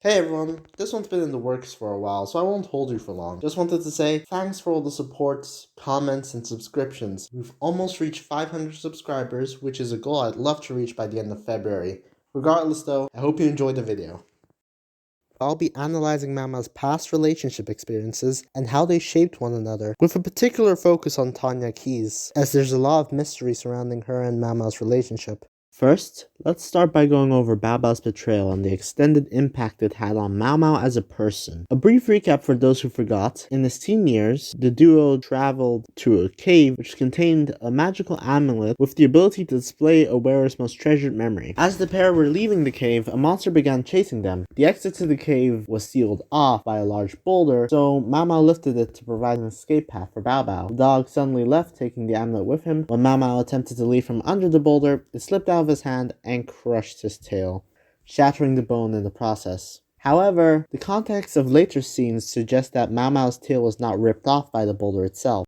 Hey everyone, this one's been in the works for a while, so I won't hold you for long. Just wanted to say thanks for all the supports, comments, and subscriptions. We've almost reached 500 subscribers, which is a goal I'd love to reach by the end of February. Regardless though, I hope you enjoyed the video. I'll be analyzing Mao Mao's past relationship experiences and how they shaped one another, with a particular focus on Tanya Keys, as there's a lot of mystery surrounding her and Mao Mao's relationship. First, let's start by going over Bao Bao's betrayal and the extended impact it had on Mao Mao as a person. A brief recap for those who forgot: in his teen years, the duo traveled to a cave which contained a magical amulet with the ability to display a wearer's most treasured memory. As the pair were leaving the cave, a monster began chasing them. The exit to the cave was sealed off by a large boulder, so Mao Mao lifted it to provide an escape path for Bao Bao. The dog suddenly left, taking the amulet with him. When Mao Mao attempted to leave from under the boulder, it slipped out of his hand and crushed his tail, shattering the bone in the process. However, the context of later scenes suggests that Mao Mao's tail was not ripped off by the boulder itself.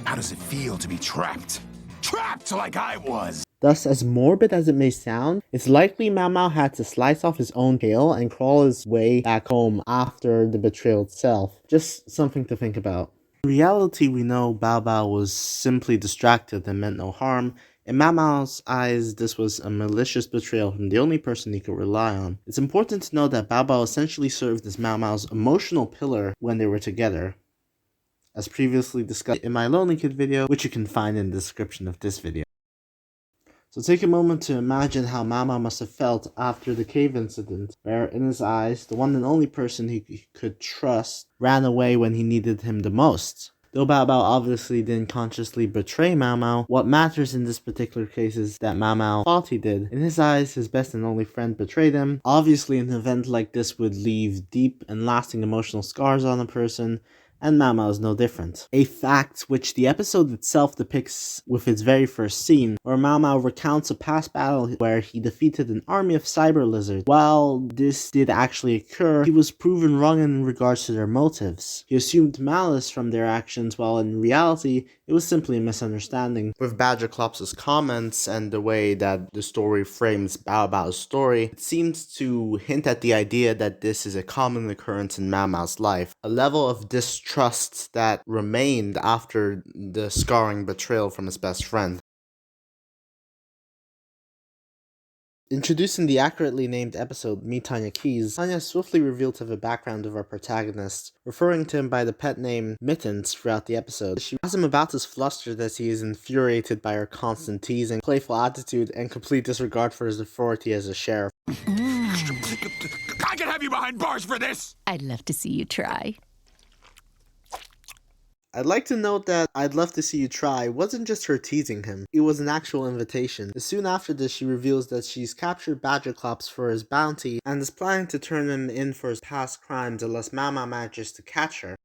How does it feel to be trapped? Trapped like I was! Thus, as morbid as it may sound, it's likely Mao Mao had to slice off his own tail and crawl his way back home after the betrayal itself. Just something to think about. In reality, we know Bao Bao was simply distracted and meant no harm. In Mao Mao's eyes, this was a malicious betrayal from the only person he could rely on. It's important to note that Bao Bao essentially served as Mao Mao's emotional pillar when they were together, as previously discussed in my Lonely Kid video, which you can find in the description of this video. So take a moment to imagine how Mao Mao must have felt after the cave incident, where in his eyes, the one and only person he could trust ran away when he needed him the most. Though Bao Bao obviously didn't consciously betray Mao Mao, what matters in this particular case is that Mao Mao thought he did. In his eyes, his best and only friend betrayed him. Obviously, an event like this would leave deep and lasting emotional scars on a person, and Mao Mao is no different. A fact which the episode itself depicts with its very first scene, where Mao Mao recounts a past battle where he defeated an army of cyber lizards. While this did actually occur, he was proven wrong in regards to their motives. He assumed malice from their actions, while in reality, it was simply a misunderstanding. With Badger Klops' comments and the way that the story frames Bao Bao's story, it seems to hint at the idea that this is a common occurrence in Mao Mao's life. A level of distrust that remained after the scarring betrayal from his best friend. Introducing the accurately named episode Meet Tanya Keys, Tanya swiftly revealed to the background of our protagonist, referring to him by the pet name Mittens throughout the episode. She has him about as flustered as he is infuriated by her constant teasing, playful attitude, and complete disregard for his authority as a sheriff. I can have you behind bars for this! I'd love to see you try. I'd like to note that "I'd love to see you try" wasn't just her teasing him, it was an actual invitation. Soon after this, she reveals that she's captured Badger Klops for his bounty and is planning to turn him in for his past crimes unless Mao Mao manages to catch her.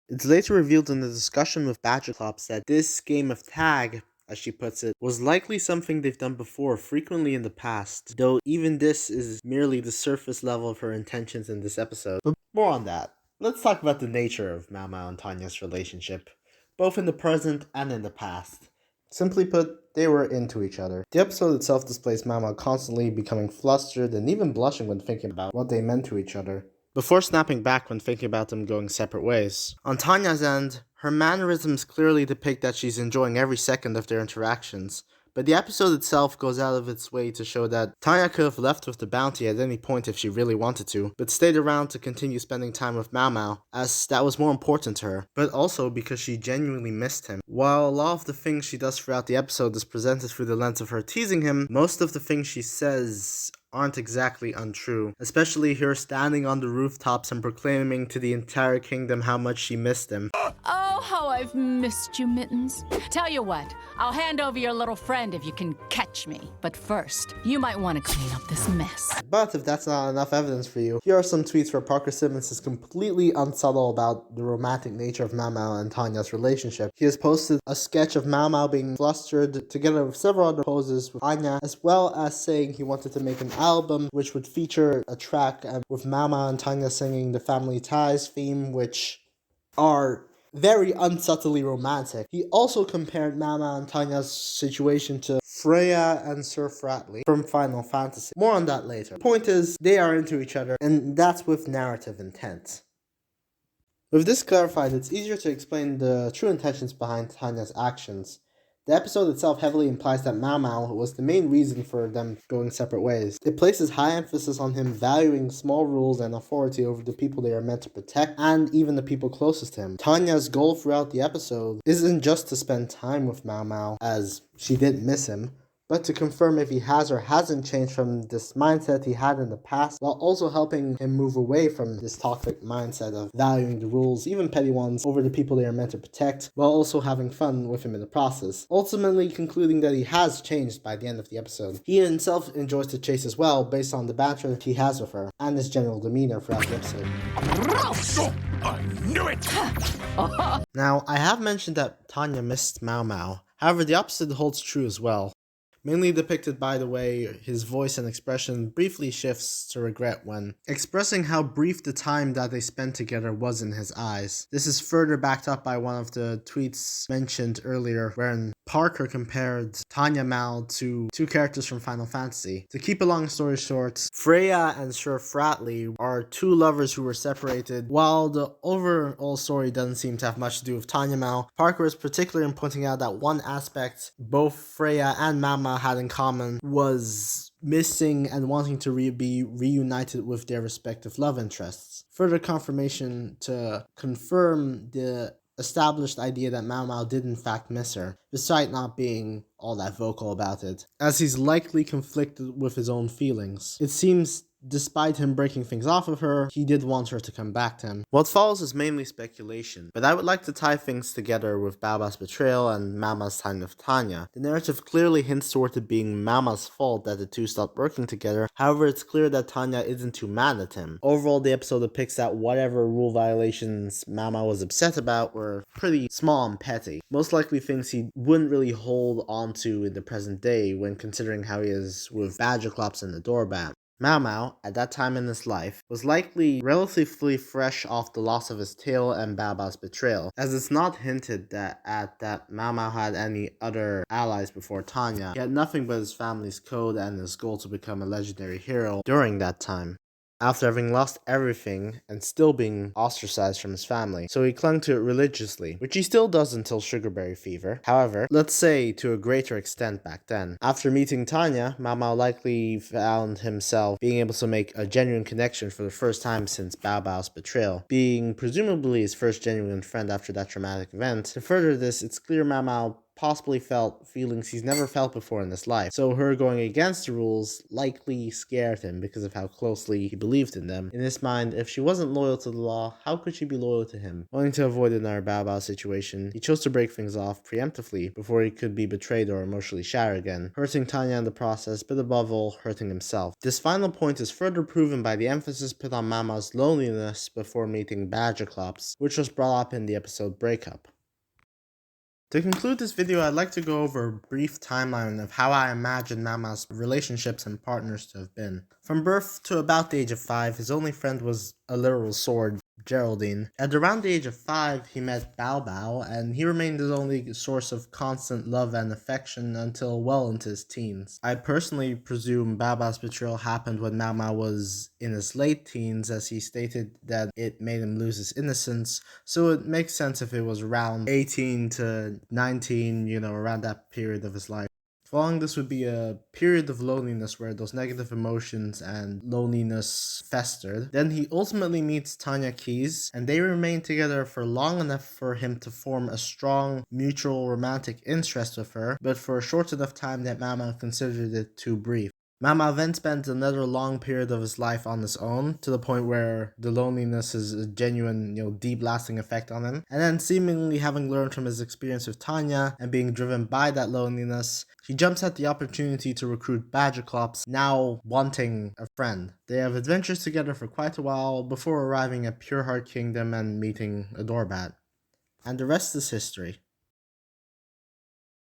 It's later revealed in the discussion with Badger Klops that this game of tag, as she puts it, was likely something they've done before, frequently in the past, though even this is merely the surface level of her intentions in this episode. But more on that. Let's talk about the nature of Mao Mao and Tanya's relationship, both in the present and in the past. Simply put, they were into each other. The episode itself displays Mao Mao constantly becoming flustered and even blushing when thinking about what they meant to each other, before snapping back when thinking about them going separate ways. On Tanya's end, her mannerisms clearly depict that she's enjoying every second of their interactions, but the episode itself goes out of its way to show that Tanya could have left with the bounty at any point if she really wanted to, but stayed around to continue spending time with Mao Mao, as that was more important to her, but also because she genuinely missed him. While a lot of the things she does throughout the episode is presented through the lens of her teasing him, most of the things she says aren't exactly untrue, especially her standing on the rooftops and proclaiming to the entire kingdom how much she missed him. Oh, how I've missed you, Mittens. Tell you what, I'll hand over your little friend if you can catch me. But first, you might want to clean up this mess. But if that's not enough evidence for you, here are some tweets where Parker Simmons is completely unsubtle about the romantic nature of Mao Mao and Tanya's relationship. He has posted a sketch of Mao Mao being flustered together with several other poses with Tanya, as well as saying he wanted to make an album which would feature a track with Mao Mao and Tanya singing the Family Ties theme, which are very unsubtly romantic. He also compared Mao Mao and Tanya's situation to Freya and Sir Fratley from Final Fantasy. More on that later. Point is, they are into each other, and that's with narrative intent. With this clarified, it's easier to explain the true intentions behind Tanya's actions. The episode itself heavily implies that Mao Mao was the main reason for them going separate ways. It places high emphasis on him valuing small rules and authority over the people they are meant to protect, and even the people closest to him. Tanya's goal throughout the episode isn't just to spend time with Mao Mao, as she didn't miss him, but to confirm if he has or hasn't changed from this mindset he had in the past, while also helping him move away from this toxic mindset of valuing the rules, even petty ones, over the people they are meant to protect, while also having fun with him in the process. Ultimately concluding that he has changed by the end of the episode. He himself enjoys the chase as well, based on the banter he has with her, and his general demeanor throughout the episode. I knew it! Now, I have mentioned that Tanya missed Mao Mao. However, the opposite holds true as well. Mainly depicted by the way his voice and expression briefly shifts to regret when expressing how brief the time that they spent together was in his eyes. This is further backed up by one of the tweets mentioned earlier, wherein Parker compared Tanya Mao to two characters from Final Fantasy. To keep a long story short, Freya and Sir Fratley are two lovers who were separated. While the overall story doesn't seem to have much to do with Tanya Mao, Parker is particular in pointing out that one aspect both Freya and Mao Mao had in common was missing and wanting to be reunited with their respective love interests. Further confirmation to confirm the established idea that Mao Mao did in fact miss her, despite not being all that vocal about it, as he's likely conflicted with his own feelings. It seems despite him breaking things off with her, he did want her to come back to him. What follows is mainly speculation, but I would like to tie things together with Bao Bao's betrayal and Mao Mao's time with Tanya. The narrative clearly hints toward it being Mao Mao's fault that the two stopped working together, however it's clear that Tanya isn't too mad at him. Overall, the episode depicts that whatever rule violations Mao Mao was upset about were pretty small and petty, most likely things he wouldn't really hold on to in the present day when considering how he is with Badgerclops and the Doorbat. Mao Mao, at that time in his life, was likely relatively fresh off the loss of his tail and Bao Bao's betrayal, as it's not hinted that Mao Mao had any other allies before Tanya. He had nothing but his family's code and his goal to become a legendary hero during that time, after having lost everything and still being ostracized from his family, so he clung to it religiously, which he still does until Sugarberry Fever. However, let's say to a greater extent back then. After meeting Tanya, Mao Mao likely found himself being able to make a genuine connection for the first time since Bao Bao's betrayal, being presumably his first genuine friend after that traumatic event. To further this, it's clear Mao Mao possibly felt feelings he's never felt before in his life, so her going against the rules likely scared him because of how closely he believed in them. In his mind, if she wasn't loyal to the law, how could she be loyal to him? Wanting to avoid another Bao Bao situation, he chose to break things off preemptively before he could be betrayed or emotionally shattered again, hurting Tanya in the process, but above all, hurting himself. This final point is further proven by the emphasis put on Mao Mao's loneliness before meeting Badgerclops, which was brought up in the episode Breakup. To conclude this video, I'd like to go over a brief timeline of how I imagine Mao Mao's relationships and partners to have been. From birth to about the age of 5, his only friend was a literal sword, Geraldine. At around the age of 5, he met Bao Bao, and he remained his only source of constant love and affection until well into his teens. I personally presume Bao Bao's betrayal happened when Mao Mao was in his late teens, as he stated that it made him lose his innocence, so it makes sense if it was around 18 to 19, around that period of his life. Following this would be a period of loneliness where those negative emotions and loneliness festered. Then he ultimately meets Tanya Keys, and they remain together for long enough for him to form a strong mutual romantic interest with her, but for a short enough time that Mao Mao considered it too brief. Mao Mao then spent another long period of his life on his own, to the point where the loneliness is a genuine, deep lasting effect on him. And then seemingly having learned from his experience with Tanya and being driven by that loneliness, he jumps at the opportunity to recruit Badgerclops, now wanting a friend. They have adventures together for quite a while before arriving at Pureheart Kingdom and meeting a Doorbat. And the rest is history.